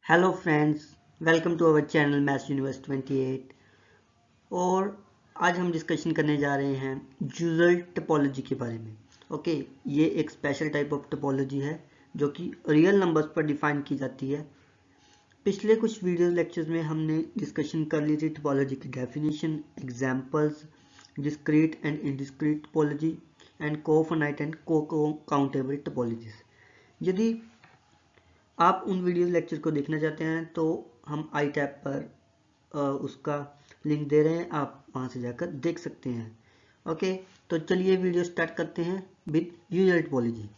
Hello friends, welcome to our channel maths universe 28। और आज हम डिस्कशन करने जा रहे हैं यूजुअल टोपोलॉजी के बारे में। ओके, ये एक स्पेशल टाइप ऑफ टोपोलॉजी है जो कि रियल नंबर्स पर डिफाइन की जाती है। पिछले कुछ वीडियो लेक्चर्स में हमने डिस्कशन कर ली थी टोपोलॉजी की definition, examples, discrete and indiscrete topology and cofinite and co-countable topologies. यदि आप उन वीडियो लेक्चर को देखना चाहते हैं तो हम आई टैब पर उसका लिंक दे रहे हैं, आप वहां से जाकर देख सकते हैं। ओके, तो चलिए वीडियो स्टार्ट करते हैं with usual topology.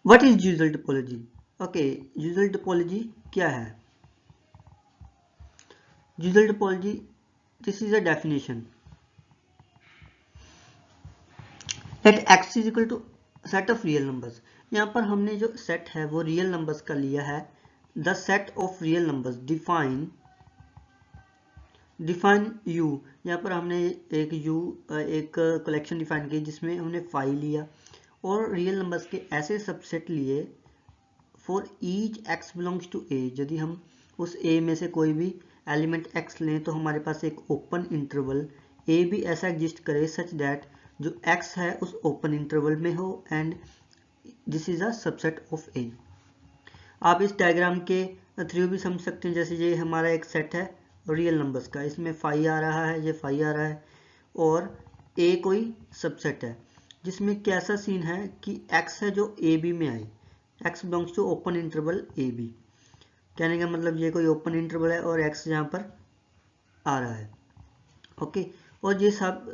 What is usual topology? Okay, usual topology क्या है? Usual topology, this is a definition that x is equal to set of real numbers. यहाँ पर हमने जो सेट है वो रियल नंबर्स का लिया है। The set of real numbers define you. यहाँ पर हमने एक कलेक्शन डिफाइन की जिसमें हमने फाइव लिया और रियल नंबर्स के ऐसे सबसेट लिए for each x belongs to A. यदि हम उस ए में से कोई भी एलिमेंट एक्स लें तो हमारे पास एक ओपन इंटरवल ए भी ऐसा एग्जिस्ट करे सच दैट जो एक्स है उस ओपन इंटरवल में हो and this is a subset of A. आप इस डायग्राम के थ्रू भी समझ सकते हैं। जैसे ये हमारा एक सेट है रियल नंबर्स का, इसमें फाइव आ रहा है, ये फाइव आ रहा है और ए कोई सबसेट है जिसमें कैसा सीन है कि x है जो ए बी में आए, x belongs to open interval A B. कहने का मतलब ये कोई ओपन इंटरवल है और x यहाँ पर आ रहा है। ओके, और ये सब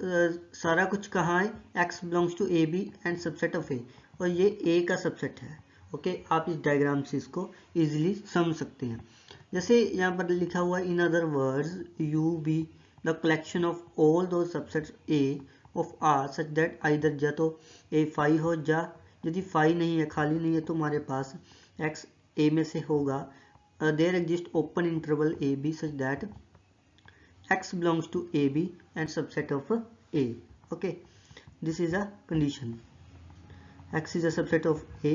सारा कुछ कहाँ है? x belongs to A B and subset of A, और ये a का सबसेट है। ओके, आप इस डायग्राम से इसको इजीली समझ सकते हैं। जैसे यहाँ पर लिखा हुआ है in other words U be the collection of all those subsets A of R such that either या तो ए फाइव हो जा, यदि फाइव नहीं है, खाली नहीं है, तो हमारे पास x a में से होगा। There exist open interval A B such that x belongs to AB and subset of A. Okay, this is a condition. X is a subset of A.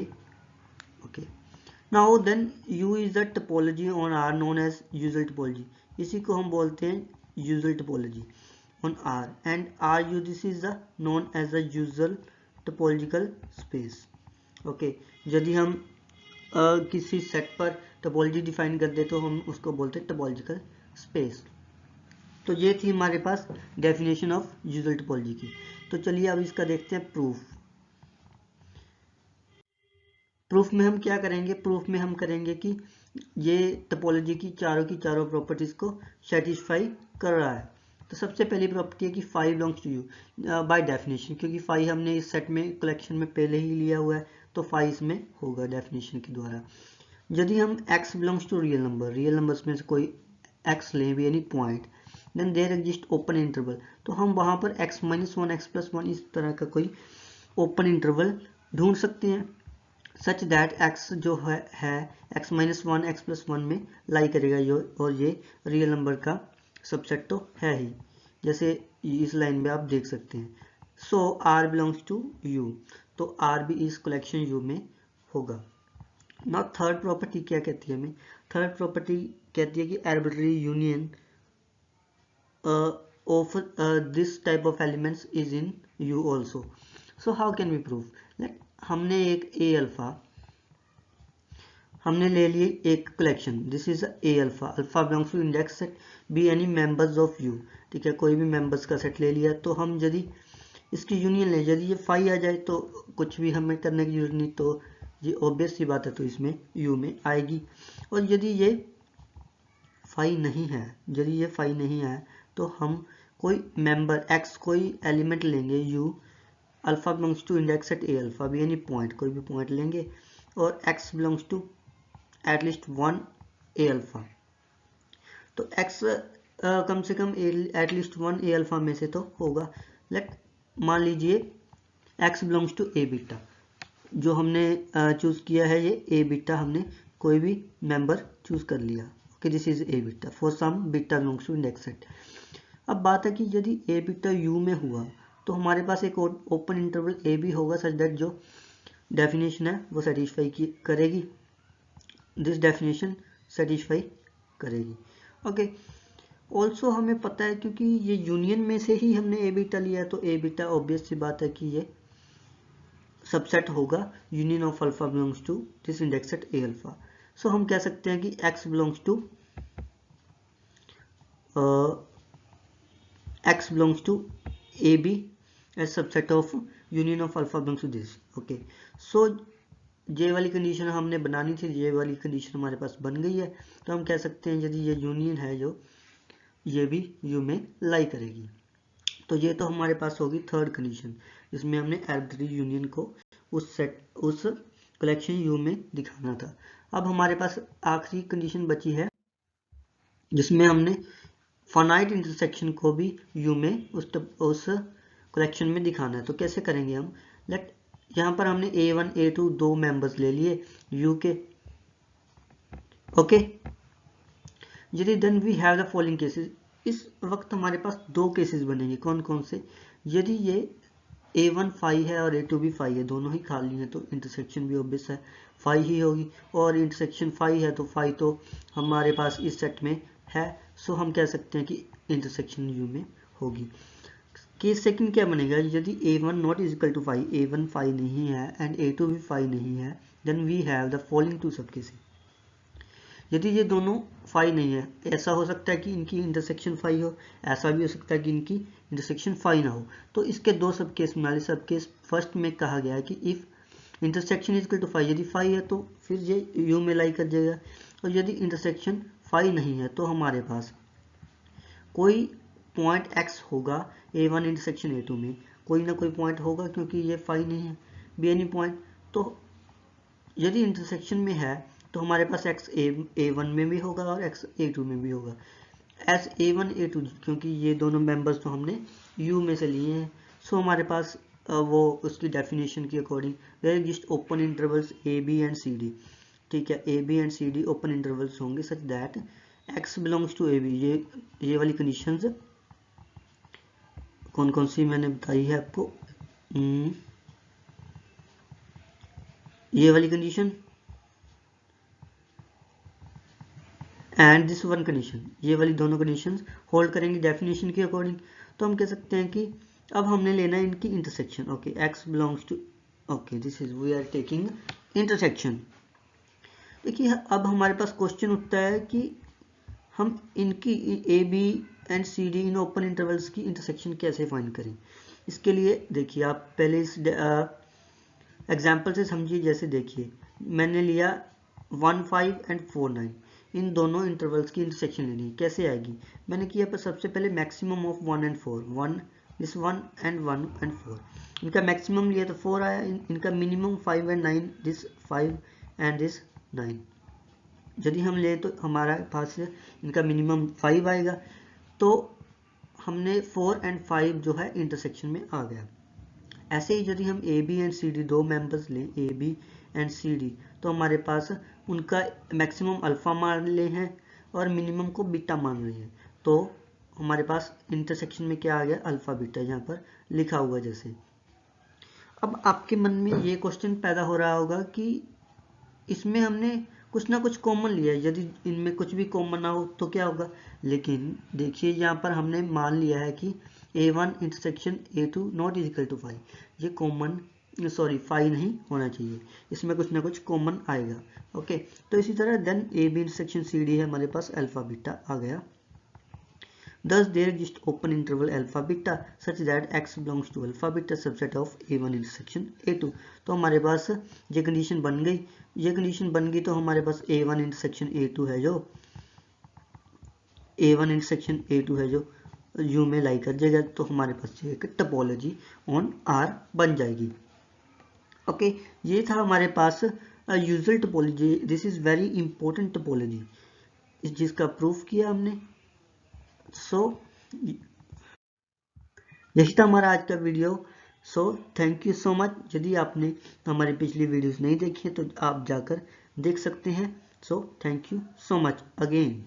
Okay. Now then U is the topology on R known as usual topology. इसी को हम बोलते हैं usual topology on R and RU this is the known as the usual topological space. Okay, यदि हम किसी set पर topology define कर दे तो हम उसको बोलते हैं टोपोलॉजिकल स्पेस। तो ये थी हमारे पास डेफिनेशन ऑफ यूजुअल टोपोलॉजी की। तो चलिए अब इसका देखते हैं प्रूफ। प्रूफ में हम क्या करेंगे? प्रूफ में हम करेंगे कि ये टोपोलॉजी की चारों प्रॉपर्टीज को सेटिस्फाई कर रहा है। तो सबसे पहली प्रॉपर्टी है कि five belongs to U by definition, क्योंकि फाइव हमने इस सेट में कलेक्शन में पहले ही लिया हुआ है तो फाइव इसमें होगा डेफिनेशन के द्वारा। यदि हम x belongs to real numbers में से कोई x लें भी any point, then there exist open interval, तो हम वहां पर x minus one x plus one इस तरह का कोई ओपन इंटरवल ढूंढ सकते हैं सच दैट x जो है x minus one x plus one में लाई करेगा यो, और ये रियल नंबर का सबसेट तो है ही, जैसे इस लाइन में आप देख सकते हैं। सो r बिलोंग्स टू u, तो r भी इस कलेक्शन u में होगा। नाउ थर्ड प्रॉपर्टी क्या कहती है हमें? थर्ड प्रॉपर्टी कहती है कि arbitrary union of this type of elements is in U also. So how can we prove? Like हमने एक A अल्फा हमने ले लिए एक collection, this is A alpha, alpha belongs to index set B any members of U। ठीक है, कोई भी मेंबर्स का सेट ले लिया तो हम यदि इसकी यूनियन ले, यदि ये फाइव आ जाए तो कुछ भी हमें करने की जरूरत नहीं, तो ये ऑब्वियस सी बात है, तो इसमें U में आएगी। और यदि ये फाइव नहीं है, यदि ये फाइव नहीं है तो हम कोई मेंबर x कोई एलिमेंट लेंगे u, alpha belongs to index set A alpha भी यानी पॉइंट, कोई भी पॉइंट लेंगे और x belongs to at least one A alpha. तो x कम से कम एटलीस्ट वन ए अल्फा में से तो होगा। लेट मान लीजिए x belongs to A beta, जो हमने चूज किया है ये ए बीटा, हमने कोई भी मेंबर चूज कर लिया। Okay, this is A beta for some beta belongs to index set. अब बात है कि यदि ए बीटा यू में हुआ तो हमारे पास एक ओपन इंटरवल ए भी होगा सच दैट जो डेफिनेशन है वो सेटिस्फाई करेगी। दिस डेफिनेशन सेटिस्फाई करेगी। ओके, ऑल्सो हमें पता है क्योंकि ये यूनियन में से ही हमने ए बीटा लिया है, तो ए बीटा ऑब्वियस सी बात है कि ये सबसेट होगा union of alpha belongs to this index set A alpha. So हम कह सकते हैं कि x belongs to A B as subset of union of alpha belongs to this. Okay, so J वाली कंडीशन हमने बनानी थी, ये वाली कंडीशन हमारे पास बन गई है। तो हम कह सकते हैं यदि ये यूनियन है जो ये भी यू में लाई करेगी। तो ये तो हमारे पास होगी थर्ड कंडीशन, जिसमें हमने आर्बिट्ररी यूनियन को उस कलेक्शन यू में दिखाना था। अब हमारे पास आखिरी कंडीशन बची है जिसमें हमने फाइनाइट इंटरसेक्शन को भी यू में उस कलेक्शन में दिखाना है। तो कैसे करेंगे हम? यहाँ पर हमने A1 A2 दो मेंबर्स ले लिए यू के। ओके, यदि then we have the following cases, इस वक्त हमारे पास दो केसेस बनेंगे। कौन कौन से? यदि ये A1 फाई है और A2 भी फाई है, दोनों ही खाली हैं, तो इंटरसेक्शन भी ऑब्वियस है फाई ही होगी। और इंटरसेक्शन फाई है तो फाई तो हमारे पास इस सेट में है, सो हम कह सकते हैं कि इंटरसेक्शन यू में होगी। केस सेकंड क्या बनेगा? यदि A1 not is equal to phi, A1 phi नहीं है एंड A2 भी फाई नहीं है, then we have the following two sub cases. यदि ये दोनों फाई नहीं है, ऐसा हो सकता है कि इनकी इंटरसेक्शन फाई हो, ऐसा भी हो सकता है कि इनकी इंटरसेक्शन फाई ना हो। तो इसके दो सब केस बना लिए। सब केस फर्स्ट में कहा गया है कि if intersection is equal to phi, यदि फाई है तो फिर ये यू में लाई कर जाएगा, और यदि इंटरसेक्शन फाई नहीं है तो हमारे पास कोई पॉइंट x होगा A1 इंटरसेक्शन A2 में, कोई ना कोई पॉइंट होगा क्योंकि ये फाई नहीं है, बी एनी पॉइंट। तो यदि इंटरसेक्शन में है तो हमारे पास x A1 में भी होगा और x A2 में भी होगा। एस A1 A2 क्योंकि ये दोनों मेंबर्स तो हमने U में से लिए हैं, सो हमारे पास वो उसकी डेफिनेशन के according there exist open intervals A B and C D. ठीक है, A B and C D open intervals होंगे such that x belongs to A B. ये वाली कंडीशंस कौन कौन सी मैंने बताई है आपको? ये वाली condition and this one condition, ये वाली दोनों कंडीशंस होल्ड करेंगी डेफिनेशन के अकॉर्डिंग। तो हम कह सकते हैं कि अब हमने लेना है इनकी intersection. Okay, x belongs to, okay this is we are taking intersection. देखिए अब हमारे पास क्वेश्चन उठता है कि हम इनकी A B and C D इन ओपन इंटरवल्स की इंटरसेक्शन कैसे फाइंड करें। इसके लिए देखिए आप पहले इस एग्जाम्पल से समझिए। जैसे देखिए मैंने लिया 1 5 एंड 4 9, इन दोनों इंटरवल्स की इंटरसेक्शन लेनी है। कैसे आएगी? मैंने किया पर सबसे पहले maximum of 1 and 4, 1 this 1 and 4, इनका मैक्सिमम लिया तो 4 आया, इनका minimum 5 and 9, this 5 and this 9। यदि हम ले तो हमारा पास इनका मिनिमम 5 आएगा, तो हमने 4 एंड 5 जो है इंटरसेक्शन में आ गया। ऐसे ही यदि हम A B and C D दो मेंबर्स लें, A B and C D, तो हमारे पास उनका मैक्सिमम अल्फा मान ले हैं और मिनिमम को बीटा मान रहे हैं, तो हमारे पास इंटरसेक्शन में क्या आ गया? अल्फा बीटा, यहाँ पर लिखा हुआ जैसे। अब आपके मन में ये क्वेश्चन पैदा हो रहा होगा कि इसमें हमने कुछ ना कुछ कॉमन लिया है, यदि इनमें कुछ भी कॉमन ना हो तो क्या होगा? लेकिन देखिए यहाँ पर हमने मान लिया है कि A1 intersection A2 not is equal to phi, ये कॉमन सॉरी फाई नहीं होना चाहिए, इसमें कुछ ना कुछ कॉमन आएगा। ओके, तो इसी तरह देन AB इंटरसेक्शन CD है, हमारे पास अल्फा बीटा आ गया। Thus there exists open interval alpha beta such that x belongs to alpha beta subset of A1 intersection A2। तो हमारे पास ये कंडीशन बन गई। ये कंडीशन बन गई तो हमारे पास A1 इंटरसेक्शन A2 है, जो A1 इंटरसेक्शन A2 है जो U में लाई कर जाएगा, तो हमारे पास एक टोपोलॉजी ऑन R बन जाएगी। ओके, ये था हमारे पास usual topology. This is very important topology, इस जिसका प्रूफ किया हमने। सो यही था हमारा आज का video. So thank you so much. यदि आपने हमारी पिछली वीडियोस नहीं देखी है तो आप जाकर देख सकते हैं। So thank you so much again.